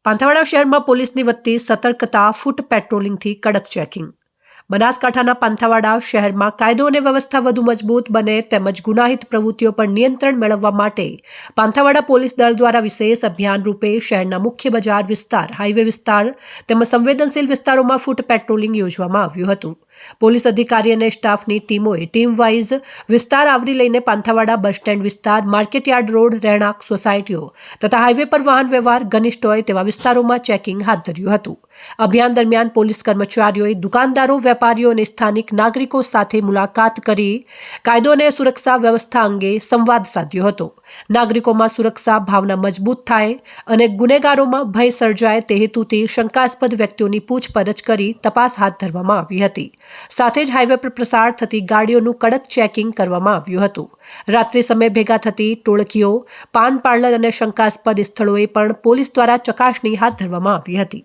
પાંથાવાડા શહેરમાં પોલીસની વધતી સતર્કતા, ફૂટ પેટ્રોલિંગથી કડક ચેકિંગ। બનાસકાંઠાના પાંથાવાડા શહેરમાં કાયદો અને વ્યવસ્થા વધુ મજબૂત બને તેમજ ગુનાહિત પ્રવૃત્તિઓ પર નિયંત્રણ મેળવવા માટે પાંથાવાડા પોલીસ દળ દ્વારા વિશેષ અભિયાન રૂપે શહેરના મુખ્ય બજાર વિસ્તાર, હાઈવે વિસ્તાર તેમજ સંવેદનશીલ વિસ્તારોમાં ફૂટ પેટ્રોલિંગ યોજવામાં આવ્યું હતું। પોલીસ અધિકારી અને સ્ટાફની ટીમોએ ટીમ વાઇઝ વિસ્તાર આવરી લઈને પાંથાવાડા બસ સ્ટેન્ડ વિસ્તાર, માર્કેટયાર્ડ રોડ, રહેણાંક સોસાયટીઓ તથા હાઈવે પર વાહન વ્યવહાર ઘનિષ્ઠ હોય તેવા વિસ્તારોમાં ચેકિંગ હાથ ધર્યું હતું। અભિયાન દરમિયાન પોલીસ કર્મચારીઓએ દુકાનદારો, વેપારીઓ અને સ્થાનિક નાગરિકો સાથે મુલાકાત કરી કાયદો અને સુરક્ષા વ્યવસ્થા અંગે સંવાદ સાધ્યો હતો। નાગરિકોમાં સુરક્ષા ભાવના મજબૂત થાય અને ગુનેગારોમાં ભય સર્જાય તે હેતુથી શંકાસ્પદ વ્યક્તિઓની પૂછપરછ કરી તપાસ હાથ ધરવામાં આવી હતી। સાથે જ હાઈવે પર પ્રસાર થતી ગાડીઓનું કડક ચેકિંગ કરવામાં આવ્યું હતું। રાત્રિ સમયે ભેગા થતી ટોળકીઓ, પાન પાર્લર અને શંકાસ્પદ સ્થળોએ પણ પોલીસ દ્વારા ચકાસણી હાથ ધરવામાં આવી હતી।